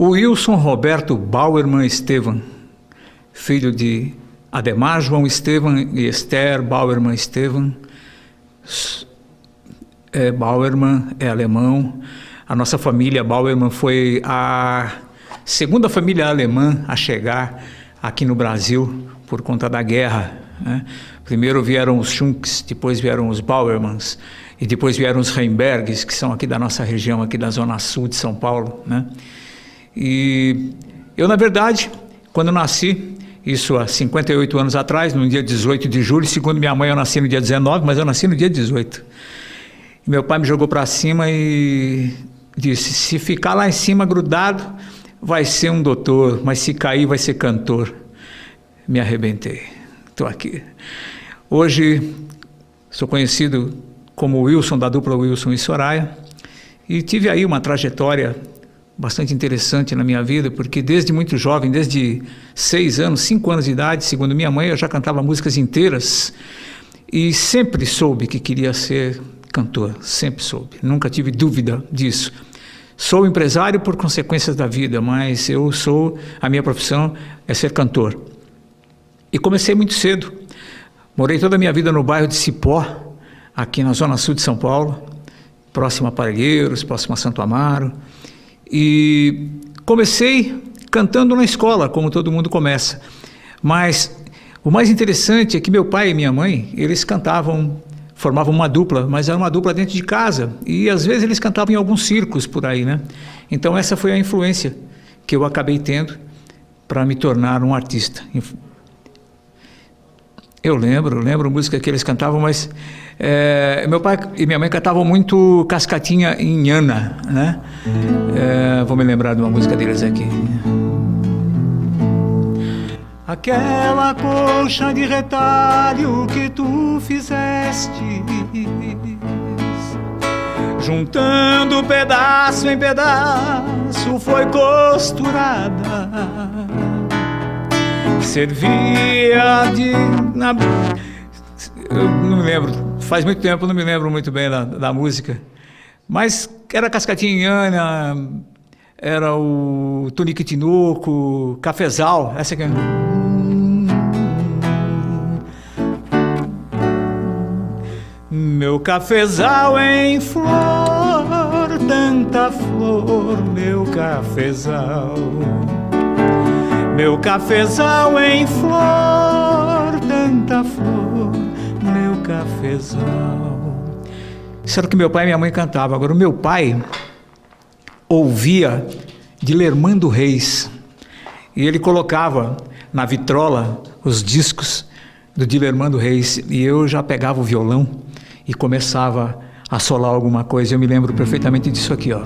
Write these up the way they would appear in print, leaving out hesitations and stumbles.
O Wilson Roberto Bauerman Estevam, filho de Ademar João Estevam e Esther Bauerman Estevam. Bauerman é alemão. A nossa família Bauerman foi a segunda família alemã a chegar aqui no Brasil por conta da guerra, né? Primeiro vieram os Schunks, depois vieram os Bauermans e depois vieram os Heimbergs, que são aqui da nossa região, aqui da zona sul de São Paulo, né? E eu, na verdade, quando nasci, isso há 58 anos atrás, no dia 18 de julho, segundo minha mãe eu nasci no dia 19, mas eu nasci no dia 18. E meu pai me jogou para cima e disse, se ficar lá em cima grudado, vai ser um doutor, mas se cair vai ser cantor. Me arrebentei, estou aqui. Hoje sou conhecido como Wilson, da dupla Wilson e Soraya, e tive aí uma trajetória bastante interessante na minha vida, porque desde muito jovem, desde 6 anos, 5 anos de idade, segundo minha mãe, eu já cantava músicas inteiras e sempre soube que queria ser cantor, sempre soube, nunca tive dúvida disso. Sou empresário por consequências da vida, mas a minha profissão é ser cantor. E comecei muito cedo, morei toda a minha vida no bairro de Cipó, aqui na zona sul de São Paulo, próximo a Parelheiros, próximo a Santo Amaro. E comecei cantando na escola, como todo mundo começa. Mas o mais interessante é que meu pai e minha mãe, eles cantavam, formavam uma dupla, mas era uma dupla dentro de casa. E às vezes eles cantavam em alguns circos por aí, né? Então essa foi a influência que eu acabei tendo para me tornar um artista. Eu lembro música que eles cantavam, mas meu pai e minha mãe cantavam muito Cascatinha em Nhana, né? Vou me lembrar de uma música deles aqui. Aquela colcha de retalho que tu fizeste, juntando pedaço em pedaço, foi costurada. Servia de... Eu não me lembro, faz muito tempo, não me lembro muito bem da música, mas era Cascatinha em Nhana, era o Tunique Tinoco, Cafezal, essa aqui é... Meu cafezal em flor, tanta flor, meu cafezal. Meu cafezal em flor, tanta flor, meu cafezal. Isso era o que meu pai e minha mãe cantavam. Agora, o meu pai ouvia Dilermando Reis e ele colocava na vitrola os discos do Dilermando Reis e eu já pegava o violão e começava a solar alguma coisa. Eu me lembro perfeitamente disso aqui, ó.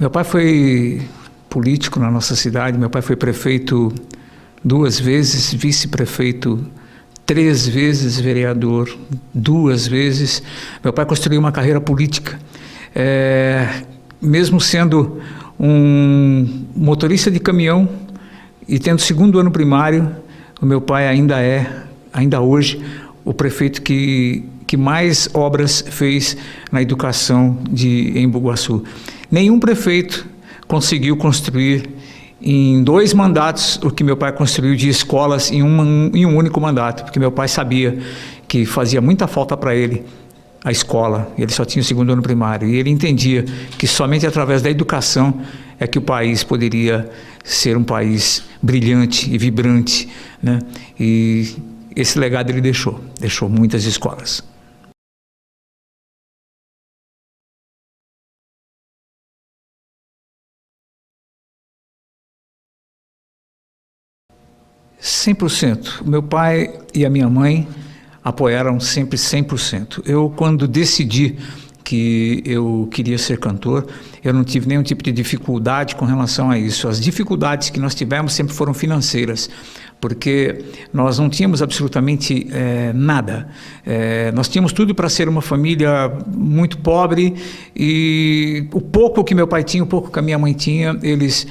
Meu pai foi político na nossa cidade, meu pai foi prefeito 2 vezes, vice-prefeito 3 vezes, vereador 2 vezes. Meu pai construiu uma carreira política. Mesmo sendo um motorista de caminhão e tendo 2º ano primário, o meu pai ainda hoje, o prefeito que mais obras fez na educação em Embu-Guaçu. Nenhum prefeito conseguiu construir em 2 mandatos o que meu pai construiu de escolas em um único mandato, porque meu pai sabia que fazia muita falta para ele a escola, ele só tinha o 2º ano primário, e ele entendia que somente através da educação é que o país poderia ser um país brilhante e vibrante, né? E esse legado ele deixou muitas escolas. Cem por cento. Meu pai e a minha mãe apoiaram sempre 100%. Eu, quando decidi que eu queria ser cantor, eu não tive nenhum tipo de dificuldade com relação a isso. As dificuldades que nós tivemos sempre foram financeiras, porque nós não tínhamos absolutamente nada. Nós tínhamos tudo para ser uma família muito pobre, e o pouco que meu pai tinha, o pouco que a minha mãe tinha, eles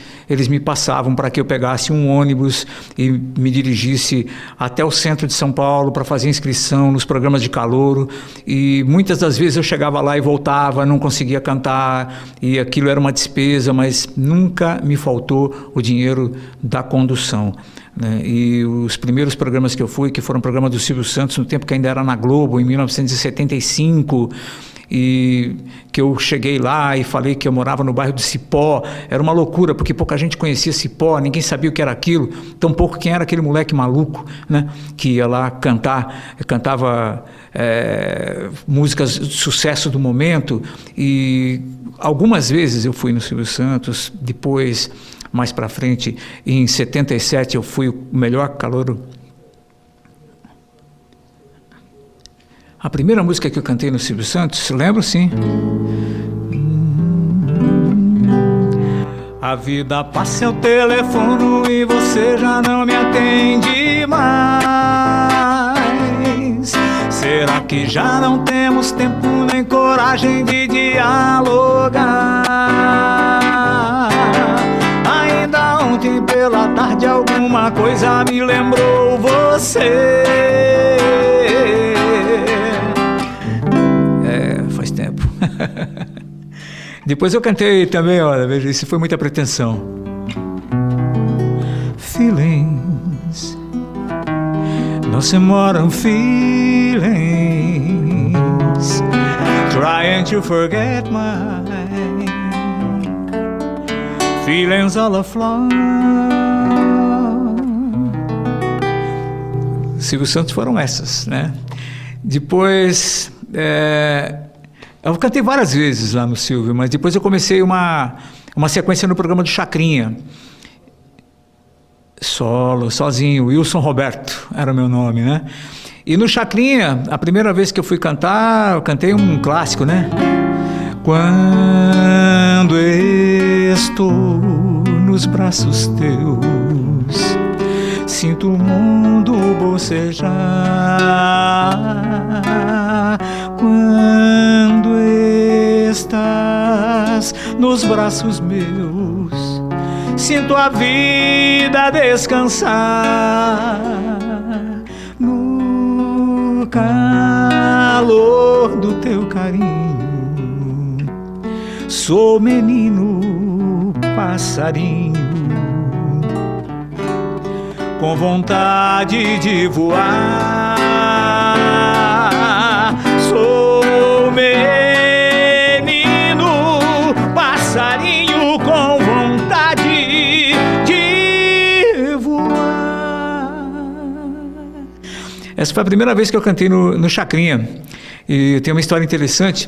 me passavam para que eu pegasse um ônibus e me dirigisse até o centro de São Paulo para fazer inscrição nos programas de calouro, e muitas das vezes eu chegava lá e voltava, não conseguia cantar, e aquilo era uma despesa, mas nunca me faltou o dinheiro da condução, né? E os primeiros programas que eu fui, que foram programas do Silvio Santos, no tempo que ainda era na Globo, em 1975, e que eu cheguei lá e falei que eu morava no bairro do Cipó, era uma loucura, porque pouca gente conhecia Cipó, ninguém sabia o que era aquilo, tampouco quem era aquele moleque maluco, né, que ia lá cantar, cantava músicas de sucesso do momento. E algumas vezes eu fui no Silvio Santos, depois, mais para frente, em 77, eu fui o melhor calouro. A primeira música que eu cantei no Silvio Santos, lembro sim. A vida passa o telefone e você já não me atende mais. Será que já não temos tempo nem coragem de dialogar? Ainda ontem pela tarde alguma coisa me lembrou você. Faz tempo. Depois eu cantei também, olha, veja, isso foi muita pretensão. Feelings, não se moram feelings, trying to forget my feelings all afloat. Silvio Santos foram essas, né? Depois, eu cantei várias vezes lá no Silvio, mas depois eu comecei uma sequência no programa do Chacrinha. Solo, sozinho, Wilson Roberto era o meu nome, né? E no Chacrinha, a primeira vez que eu fui cantar, eu cantei um clássico, né? Quando estou nos braços teus, sinto o mundo bocejar. Quando estás nos braços meus, sinto a vida descansar. No calor do teu carinho, sou menino passarinho, com vontade de voar. Sou menino passarinho com vontade de voar. Essa foi a primeira vez que eu cantei no Chacrinha. E tem uma história interessante,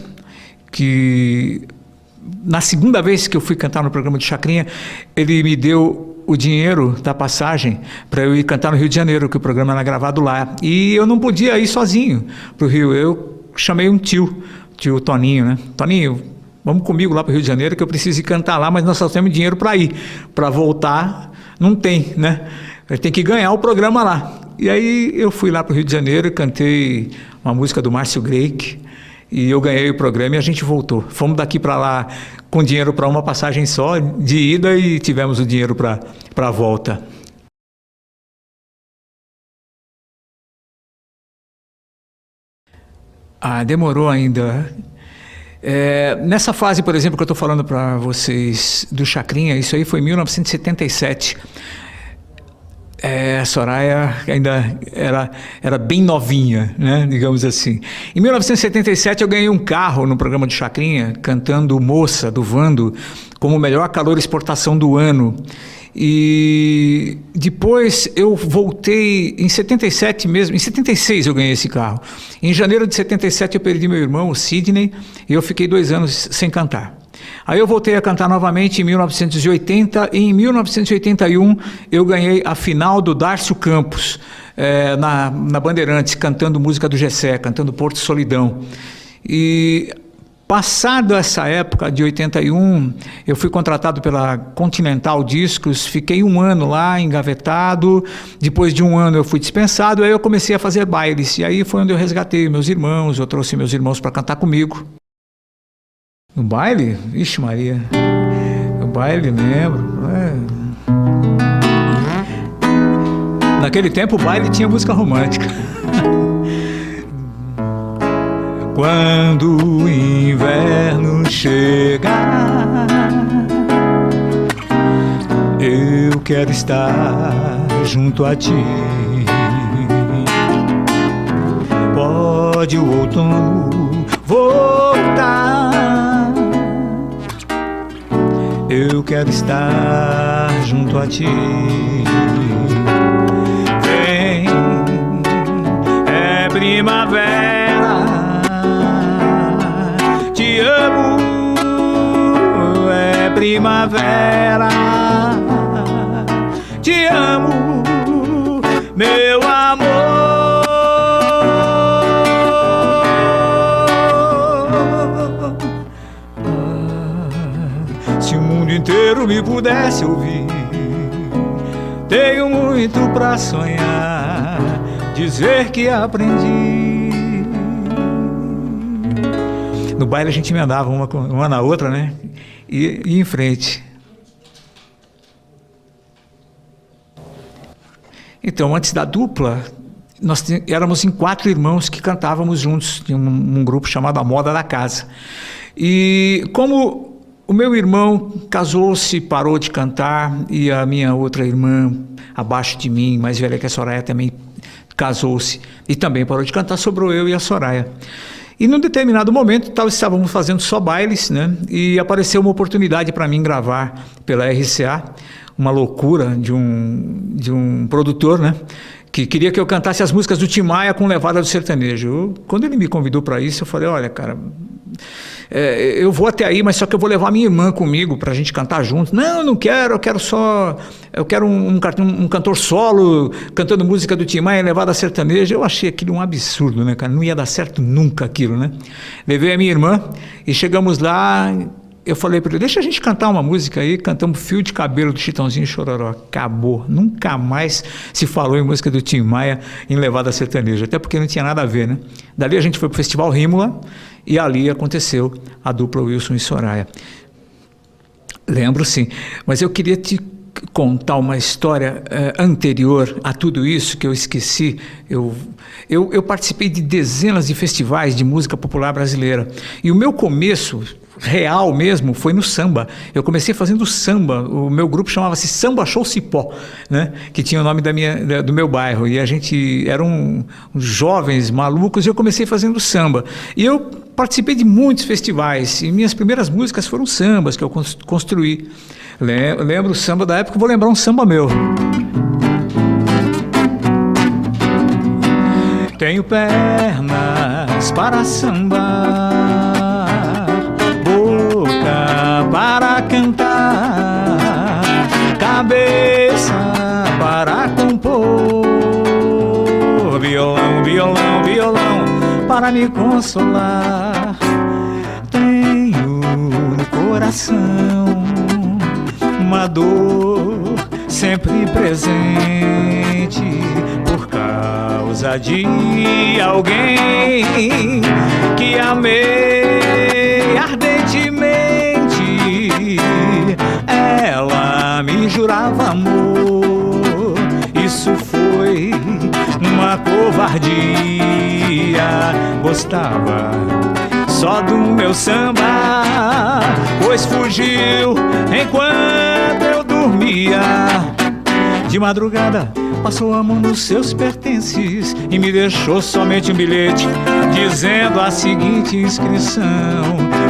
que na segunda vez que eu fui cantar no programa de Chacrinha, ele me deu o dinheiro da passagem para eu ir cantar no Rio de Janeiro, que o programa era gravado lá. E eu não podia ir sozinho para o Rio. Eu chamei um tio Toninho, né? Toninho, vamos comigo lá para o Rio de Janeiro, que eu preciso ir cantar lá, mas nós só temos dinheiro para ir. Para voltar, não tem, né? Tem que ganhar o programa lá. E aí eu fui lá para o Rio de Janeiro e cantei uma música do Márcio Greik, e eu ganhei o programa e a gente voltou. Fomos daqui para lá com dinheiro para uma passagem só, de ida, e tivemos o dinheiro para a volta. Demorou ainda. Nessa fase, por exemplo, que eu estou falando para vocês do Chacrinha, isso aí foi em 1977. A Soraya ainda era bem novinha, né, digamos assim. Em 1977 eu ganhei um carro no programa de Chacrinha, cantando Moça, do Vando, como melhor calor exportação do ano. E depois eu voltei, em 77 mesmo, em 76 eu ganhei esse carro. Em janeiro de 77 eu perdi meu irmão, o Sidney, e eu fiquei 2 anos sem cantar. Aí eu voltei a cantar novamente em 1980 e em 1981 eu ganhei a final do Dárcio Campos, na Bandeirantes, cantando música do Gessé, cantando Porto Solidão. E passado essa época de 81, eu fui contratado pela Continental Discos, fiquei 1 ano lá engavetado, depois de 1 ano eu fui dispensado, aí eu comecei a fazer bailes, e aí foi onde eu resgatei meus irmãos, eu trouxe meus irmãos para cantar comigo. No baile? Vixe Maria, no baile lembro. Naquele tempo o baile tinha música romântica. Quando o inverno chegar, eu quero estar junto a ti. Pode o outono voltar, eu quero estar junto a ti. Vem, é primavera, te amo, é primavera, te amo, meu amor. Se o mundo inteiro me pudesse ouvir, tenho muito pra sonhar, dizer que aprendi. No baile a gente emendava uma na outra, né? E em frente. Então, antes da dupla, nós éramos em 4 irmãos que cantávamos juntos, em um grupo chamado A Moda da Casa. E como o meu irmão casou-se, parou de cantar, e a minha outra irmã, abaixo de mim, mais velha que a Soraya, também casou-se e também parou de cantar, sobrou eu e a Soraya. E num determinado momento, estávamos fazendo só bailes, né? E apareceu uma oportunidade para mim gravar pela RCA, uma loucura de um produtor, né? Que queria que eu cantasse as músicas do Tim Maia com levada do sertanejo. Quando ele me convidou para isso, eu falei, olha, cara, eu vou até aí, mas só que eu vou levar minha irmã comigo para a gente cantar juntos. Não, eu não quero, eu quero um cantor solo cantando música do Tim Maia levada a sertanejo. Eu achei aquilo um absurdo, né, cara? Não ia dar certo nunca aquilo, né? Levei a minha irmã e chegamos lá. Eu falei para ele, deixa a gente cantar uma música aí, cantamos Fio de Cabelo do Chitãozinho e Chororó. Acabou, nunca mais se falou em música do Tim Maia em levada sertaneja, até porque não tinha nada a ver, né? Dali a gente foi para o Festival Rímula e ali aconteceu a dupla Wilson e Soraya. Lembro sim, mas eu queria te contar uma história anterior a tudo isso que eu esqueci. Eu participei de dezenas de festivais de música popular brasileira e o meu começo real mesmo foi no samba. Eu comecei fazendo samba, o meu grupo chamava-se Samba Show Cipó, né? Que tinha o nome do meu bairro, e a gente eram jovens malucos e eu comecei fazendo samba. E eu participei de muitos festivais e minhas primeiras músicas foram sambas que eu construí. Lembro o samba da época, vou lembrar um samba meu. Tenho pernas para sambar, boca para cantar, cabeça para compor, violão, violão, violão para me consolar. Tenho no coração uma dor sempre presente por causa de alguém que amei ardentemente. Ela me jurava amor, isso foi uma covardia. Gostava só do meu samba, pois fugiu enquanto eu dormia. De madrugada passou a mão nos seus pertences e me deixou somente um bilhete dizendo a seguinte inscrição: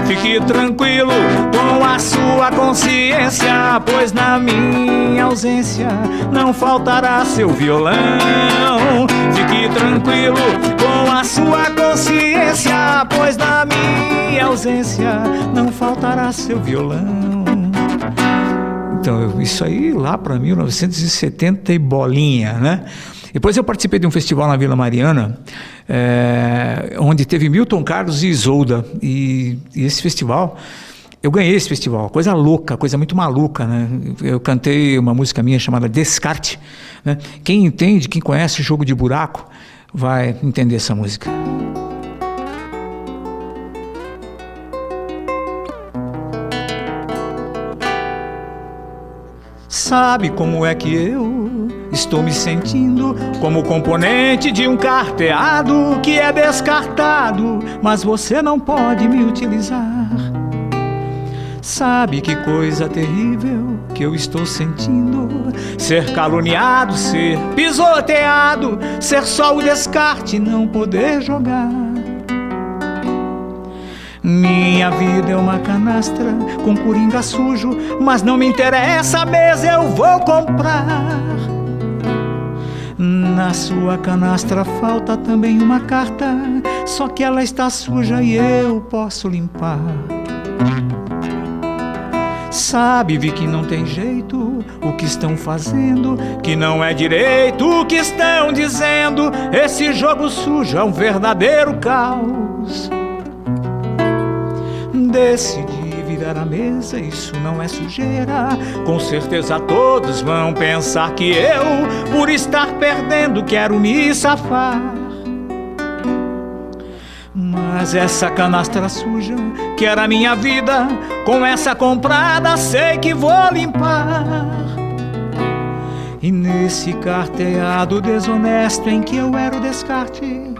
fique tranquilo com a sua consciência, pois na minha ausência não faltará seu violão. Fique tranquilo com a sua consciência, pois na minha ausência não faltará seu violão. Então, isso aí lá para 1970 e bolinha, né? Depois eu participei de um festival na Vila Mariana, onde teve Milton Carlos e Isolda. E esse festival, eu ganhei esse festival, coisa louca, coisa muito maluca, né? Eu cantei uma música minha chamada Descarte, né? Quem entende, quem conhece o Jogo de Buraco, vai entender essa música. Sabe como é que eu estou me sentindo? Como componente de um carteado que é descartado, mas você não pode me utilizar. Sabe que coisa terrível que eu estou sentindo? Ser caluniado, ser pisoteado, ser só o descarte, não poder jogar. Minha vida é uma canastra com coringa sujo, mas não me interessa, a mesa eu vou comprar. Na sua canastra falta também uma carta, só que ela está suja e eu posso limpar. Sabe, vi que não tem jeito o que estão fazendo, que não é direito o que estão dizendo. Esse jogo sujo é um verdadeiro caos. Decidi virar a mesa, isso não é sujeira. Com certeza todos vão pensar que eu, por estar perdendo, quero me safar. Mas essa canastra suja, que era minha vida, com essa comprada sei que vou limpar. E nesse carteado desonesto em que eu era o descarte,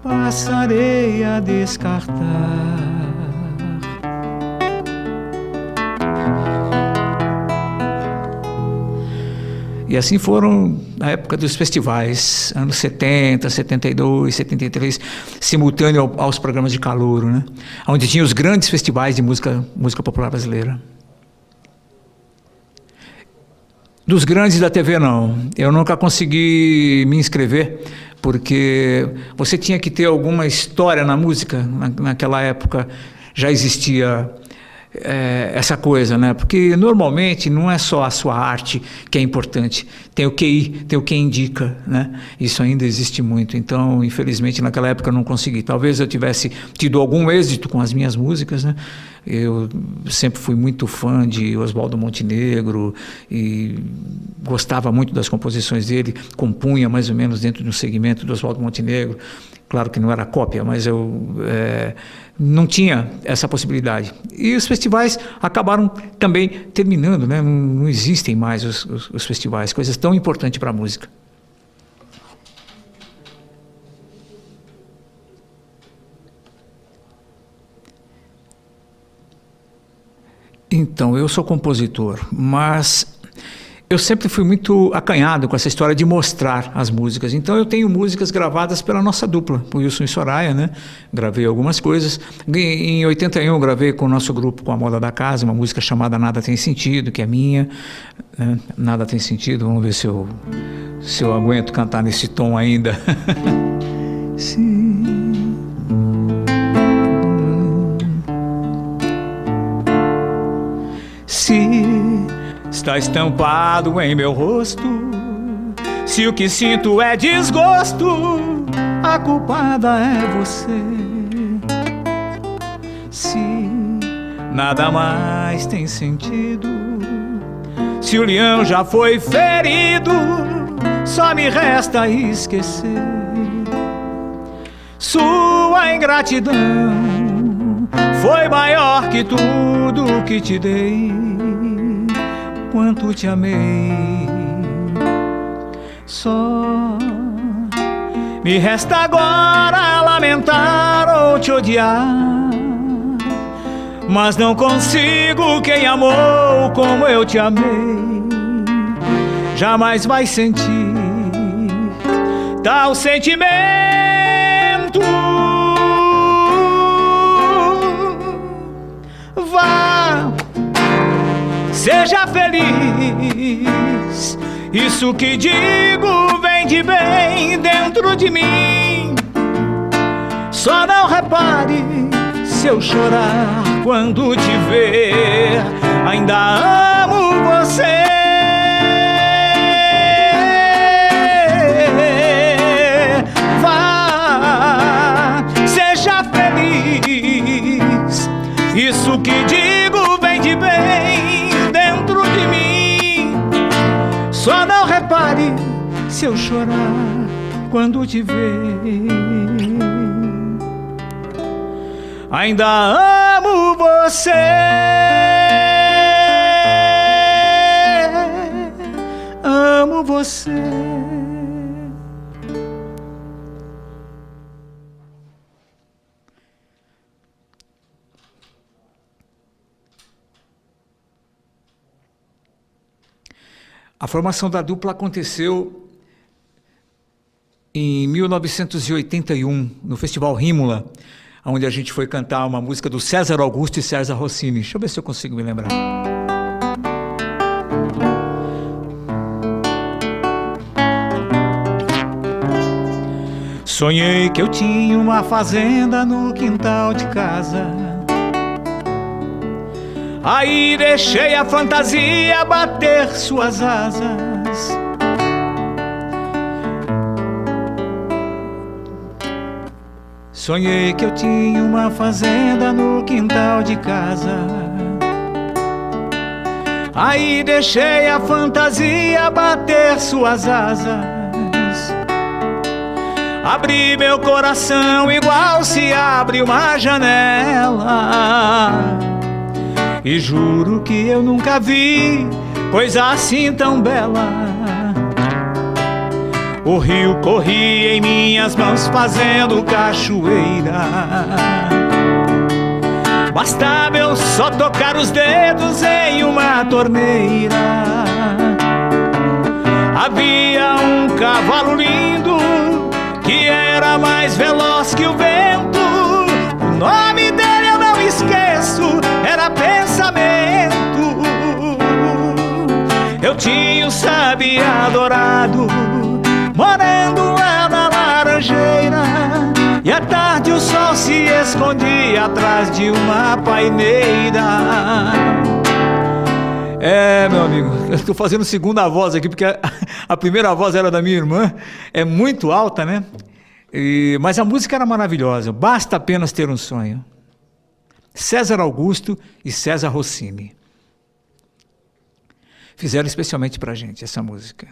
passarei a descartar. E assim foram na época dos festivais, anos 70, 72, 73, simultâneo aos programas de calouro, né? Onde tinha os grandes festivais de música popular brasileira. Dos grandes da TV, não. Eu nunca consegui me inscrever, porque você tinha que ter alguma história na música. Naquela época já existia essa coisa, né? Porque normalmente não é só a sua arte que é importante, tem o QI, tem o que indica, né? Isso ainda existe muito. Então, infelizmente, naquela época eu não consegui. Talvez eu tivesse tido algum êxito com as minhas músicas, né? Eu sempre fui muito fã de Oswaldo Montenegro e gostava muito das composições dele, compunha mais ou menos dentro de um segmento do Oswaldo Montenegro. Claro que não era cópia, mas eu não tinha essa possibilidade. E os festivais acabaram também terminando, né? Não existem mais os festivais, coisas tão importantes para a música. Então, eu sou compositor, mas eu sempre fui muito acanhado com essa história de mostrar as músicas. Então eu tenho músicas gravadas pela nossa dupla, o Wilson e Soraya, né? Gravei algumas coisas. Em 81 eu gravei com o nosso grupo, com a Moda da Casa, uma música chamada Nada Tem Sentido, que é minha, né? Nada Tem Sentido, vamos ver se eu aguento cantar nesse tom ainda. Sim. Se está estampado em meu rosto, se o que sinto é desgosto, a culpada é você. Se nada mais tem sentido, se o leão já foi ferido, só me resta esquecer. Sua ingratidão foi maior que tudo que te dei. Quanto te amei, só me resta agora lamentar ou te odiar. mas não consigo. Quem amou como eu te amei jamais vai sentir tal sentimento. Vá, seja feliz, isso que digo vem de bem dentro de mim. Só não repare se eu chorar quando te ver, ainda amo você. Vá, seja feliz, isso que digo vem de bem dentro de mim. Só não repare se eu chorar quando te ver, ainda amo você. Amo você. A formação da dupla aconteceu em 1981, no Festival Rímula, onde a gente foi cantar uma música do César Augusto e César Rossini. Deixa eu ver se eu consigo me lembrar. Sonhei que eu tinha uma fazenda no quintal de casa, aí deixei a fantasia bater suas asas. Sonhei que eu tinha uma fazenda no quintal de casa, aí deixei a fantasia bater suas asas. Abri meu coração igual se abre uma janela, e juro que eu nunca vi coisa assim tão bela. O rio corria em minhas mãos fazendo cachoeira, bastava eu só tocar os dedos em uma torneira. Havia um cavalo lindo que era mais veloz que o vento. O nome dele eu não esqueço, era Pensamento. Eu tinha um sabiá dourado morando lá na laranjeira, e à tarde o sol se escondia atrás de uma paineira. Meu amigo, eu estou fazendo segunda voz aqui, porque a primeira voz era da minha irmã, é muito alta, né? Mas a música era maravilhosa, Basta Apenas Ter um Sonho. César Augusto e César Rossini fizeram especialmente pra gente essa música.